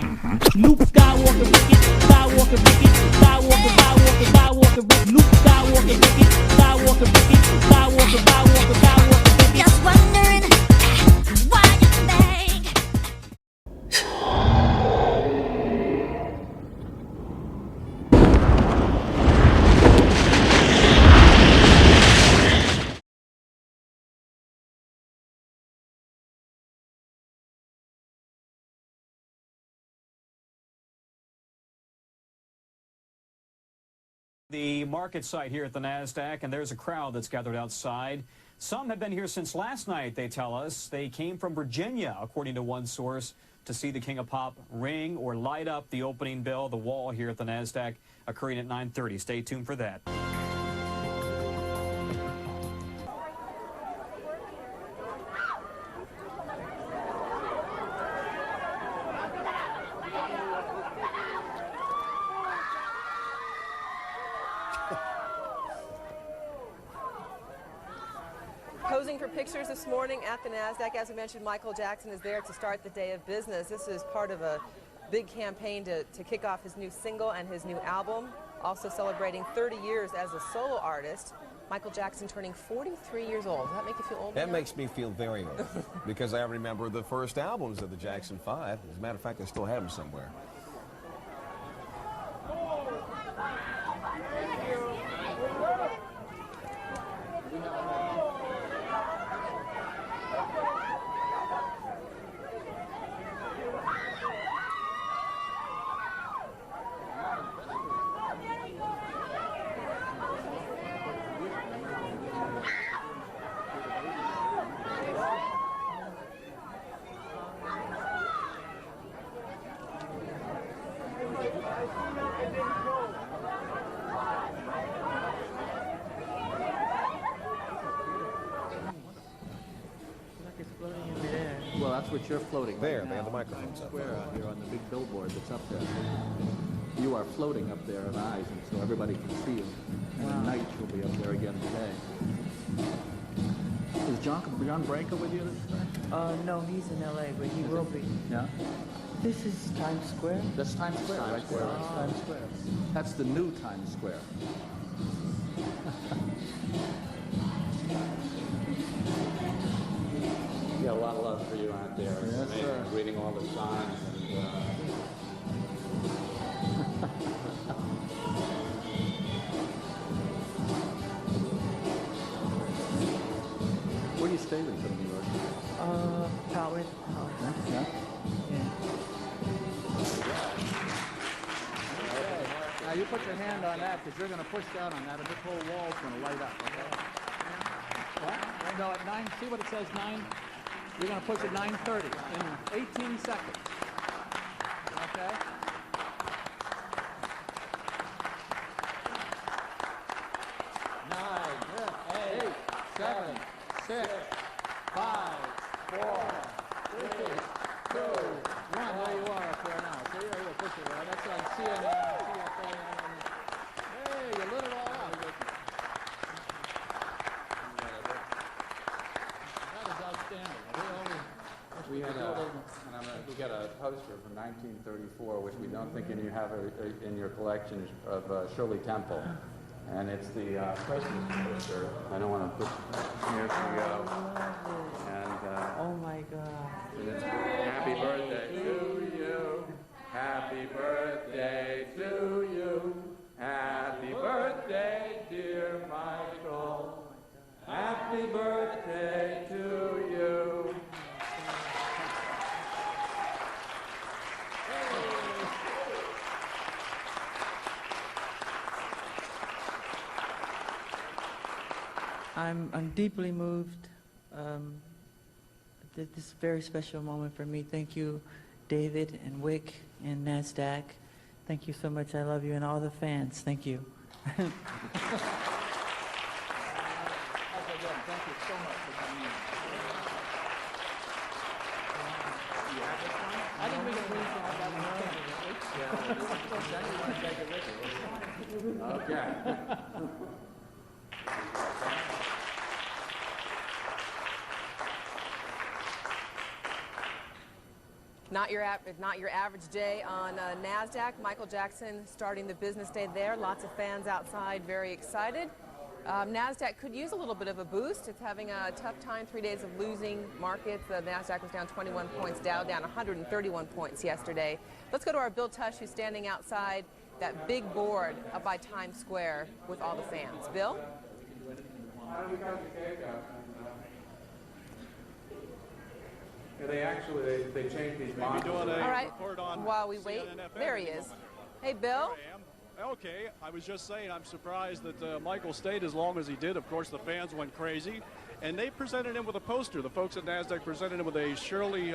Luke Skywalker, Ricky, Skywalker, Ricky, Skywalker, Skywalker, Skywalker, Ricky, Luke Skywalker, Ricky, Skywalker, Ricky, Skywalker, Skywalker, Skywalker, Ricky. Just wondering why you think. The market site here at the NASDAQ, and there's a crowd that's gathered outside. Some have been here since last night, they tell us. They came from Virginia, according to one source, to see the King of Pop ring or light up the opening bell, the wall here at the NASDAQ, occurring at 9:30. Stay tuned for that. Posing for pictures this morning at the NASDAQ. As we mentioned, Michael Jackson is there to start the day of business. This is part of a big campaign to kick off his new single and his new album. Also celebrating 30 years as a solo artist. Michael Jackson turning 43 years old. Does that make you feel old? That makes me feel very old because I remember the first albums of the Jackson 5. As a matter of fact, I still have them somewhere. Well, that's what you're floating There, right they have now. the microphones up. Square out here on the big billboard that's up there. You are floating up there in eyes, and so everybody can see you. And at night you'll be up there again today. Is John Branca with you this time? No, he's in LA, but he will be. Yeah. This is Times Square? That's Times Square, right there. That's Times Square. That's the new Times Square. Yeah, a lot of love for you out there. It's Yes, amazing, sir. reading all the signs and Where do you stay when you come to New York? Howard. Yeah. Yeah. Now you put your hand on that because you're going to push down on that and this whole wall's going to light up, okay? What? No, at 9, see what it says, 9? You're going to push at 9:30 in 18 seconds. Okay? Eight, 7, 6, 5, 4, 3, 2, 1. There you are up there now. See, there you go. Push it there. That's on CNN, CFA. Hey, you lit it all up. That is outstanding. we got a poster from 1934, which we don't think you have in your collection of Shirley Temple. And it's the Christmas poster. I don't want to put, here we go. And, Oh my God. and it's happy birthday to you. Happy birthday to you. Happy birthday, dear Michael. Happy birthday to you. I'm deeply moved. This is a very special moment for me. Thank you, David and Wick and NASDAQ. Thank you so much. I love you and all the fans. Thank you. Thank you so much for coming in. I didn't make a move for all that. Okay. Not your average day on NASDAQ. Michael Jackson starting the business day there. Lots of fans outside, very excited. NASDAQ could use a little bit of a boost. It's having a tough time, 3 days of losing markets. The NASDAQ was down 21 points, Dow down 131 points yesterday. Let's go to our Bill Tush, who's standing outside that big board up by Times Square with all the fans. Bill? They changed these models. All right, while we wait, there he is. Hey, Bill? Okay, I was just saying I'm surprised that Michael stayed as long as he did. Of course, the fans went crazy, and they presented him with a poster. The folks at NASDAQ presented him with a Shirley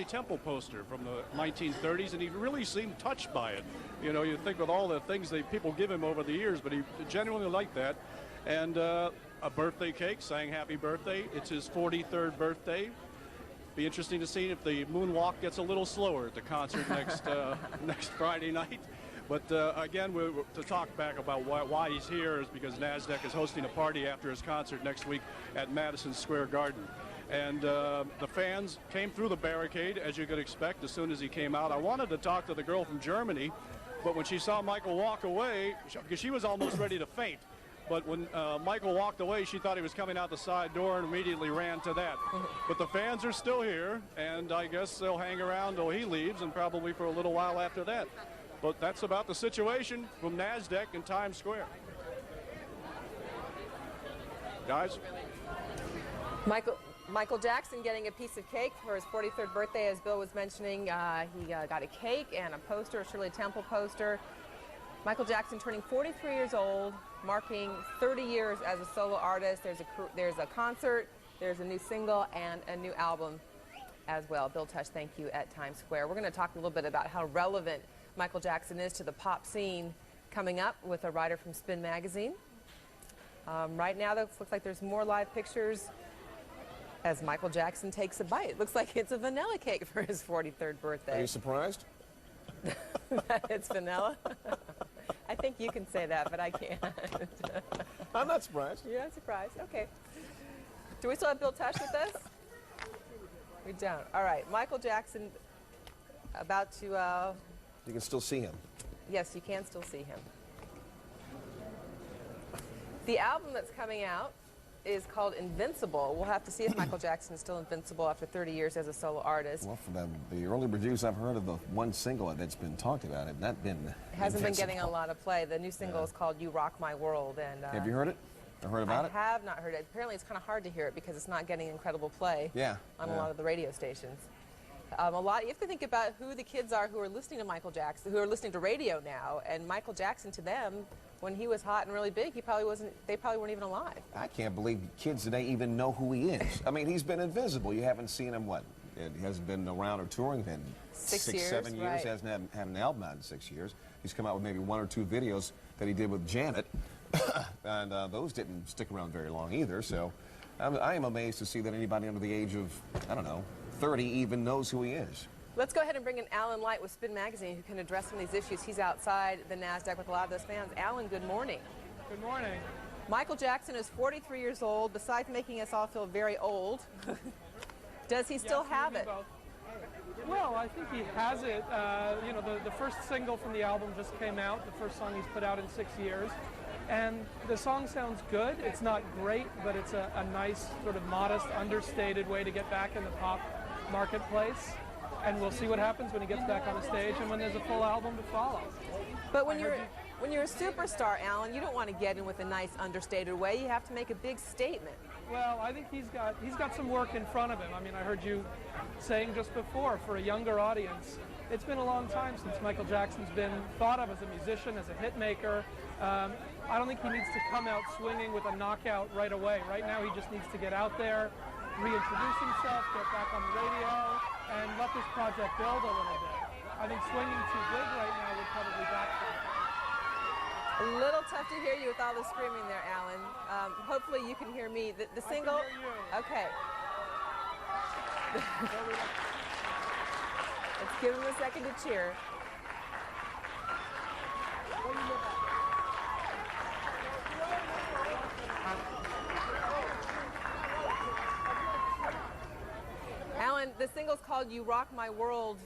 Temple poster from the 1930s, and he really seemed touched by it. You know, you think with all the things that people give him over the years, but he genuinely liked that. And a birthday cake, saying happy birthday. It's his 43rd birthday. Be interesting to see if the moonwalk gets a little slower at the concert next Friday night. But again, to talk back about why he's here is because NASDAQ is hosting a party after his concert next week at Madison Square Garden. And the fans came through the barricade, as you could expect, as soon as he came out. I wanted to talk to the girl from Germany, but when she saw Michael walk away, because she was almost ready to faint, but when Michael walked away, she thought he was coming out the side door and immediately ran to that. But the fans are still here, and I guess they'll hang around till he leaves and probably for a little while after that. But that's about the situation from NASDAQ in Times Square. Guys? Michael Jackson getting a piece of cake for his 43rd birthday, as Bill was mentioning. He got a cake and a poster, a Shirley Temple poster. Michael Jackson turning 43 years old, marking 30 years as a solo artist. There's a concert, there's a new single, and a new album as well. Bill Tush, thank you, at Times Square. We're going to talk a little bit about how relevant Michael Jackson is to the pop scene coming up with a writer from Spin Magazine. Right now, though, it looks like there's more live pictures as Michael Jackson takes a bite. It looks like it's a vanilla cake for his 43rd birthday. Are you surprised? That it's vanilla? I think you can say that, but I can't. I'm not surprised. You're not surprised? Okay. Do we still have Bill Tush with us? We don't. All right. Michael Jackson about to... You can still see him. Yes, you can still see him. The album that's coming out is called Invincible. We'll have to see if Michael Jackson is still invincible after 30 years as a solo artist. Well, for the early reviews I've heard of the one single that's been talked about, it not been hasn't invincible. Been getting a lot of play. The new single is called You Rock My World. And have you heard it? Or heard about it? I have not heard it. Apparently it's kind of hard to hear it because it's not getting incredible play on a lot of the radio stations. You have to think about who the kids are who are listening to Michael Jackson, who are listening to radio now, and Michael Jackson to them, when he was hot and really big, they probably weren't even alive. I can't believe kids today even know who he is. I mean, he's been invisible. You haven't seen him, he hasn't been around or touring in 6 years, 7 years. Right. He hasn't had an album out in 6 years. He's come out with maybe 1 or 2 videos that he did with Janet, and those didn't stick around very long either, so I am amazed to see that anybody under the age of, I don't know, 30 even knows who he is. Let's go ahead and bring in Alan Light with Spin Magazine, who can address some of these issues. He's outside the NASDAQ with a lot of those fans. Alan, good morning. Good morning. Michael Jackson is 43 years old. Besides making us all feel very old, does he still have it? Well, I think he has it. You know, the first single from the album just came out, the first song he's put out in 6 years. And the song sounds good. It's not great, but it's a nice, sort of modest, understated way to get back in the pop marketplace. And we'll see what happens when he gets back on the stage and when there's a full album to follow. But when you're a superstar, Alan, you don't want to get in with a nice, understated way. You have to make a big statement. Well, I think he's got some work in front of him. I mean, I heard you saying just before, for a younger audience, it's been a long time since Michael Jackson's been thought of as a musician, as a hit maker. I don't think he needs to come out swinging with a knockout right away. Right now, he just needs to get out there, reintroduce himself, get back on the radio, and let this project build a little bit. I think swinging too big right now would probably backfire. A little tough to hear you with all the screaming there, Alan. Hopefully you can hear me. The single? I can hear you. Okay. Let's give him a second to cheer. Alan, the single's called You Rock My World.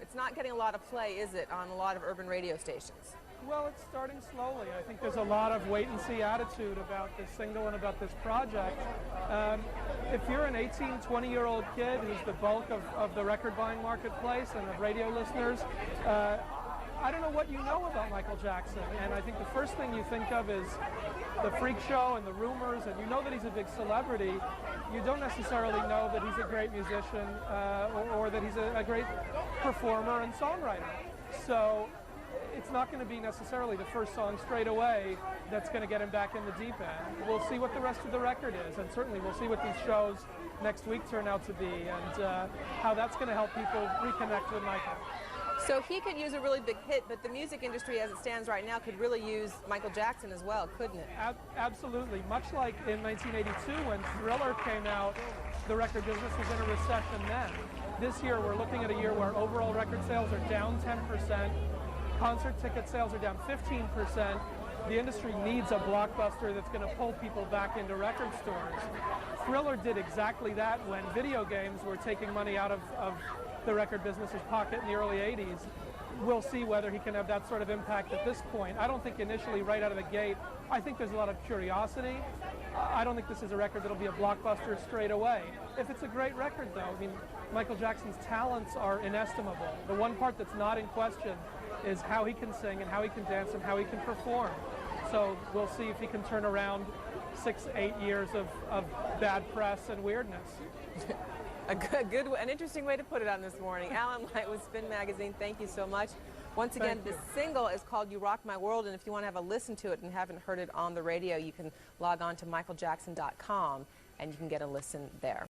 It's not getting a lot of play, is it, on a lot of urban radio stations? Well, it's starting slowly. I think there's a lot of wait-and-see attitude about this single and about this project. If you're an 18, 20-year-old kid who's the bulk of the record-buying marketplace and of radio listeners, I don't know what you know about Michael Jackson, and I think the first thing you think of is the freak show and the rumors, and you know that he's a big celebrity. You don't necessarily know that he's a great musician or that he's a great performer and songwriter. So it's not going to be necessarily the first song straight away that's going to get him back in the deep end. We'll see what the rest of the record is, and certainly we'll see what these shows next week turn out to be, and how that's going to help people reconnect with Michael. So he could use a really big hit, but the music industry as it stands right now could really use Michael Jackson as well, couldn't it? Absolutely. Much like in 1982 when Thriller came out, the record business was in a recession then. This year we're looking at a year where overall record sales are down 10%, concert ticket sales are down 15%. The industry needs a blockbuster that's going to pull people back into record stores. Thriller did exactly that when video games were taking money out of the record business's pocket in the early 80s. We'll see whether he can have that sort of impact at this point. I don't think initially, right out of the gate, I think there's a lot of curiosity. I don't think this is a record that'll be a blockbuster straight away. If it's a great record, though, I mean, Michael Jackson's talents are inestimable. The one part that's not in question is how he can sing and how he can dance and how he can perform. So we'll see if he can turn around 6-8 years of bad press and weirdness. An interesting way to put it on this morning. Alan White with Spin Magazine, thank you so much. Once again, the single is called You Rock My World, and if you want to have a listen to it and haven't heard it on the radio, you can log on to michaeljackson.com and you can get a listen there.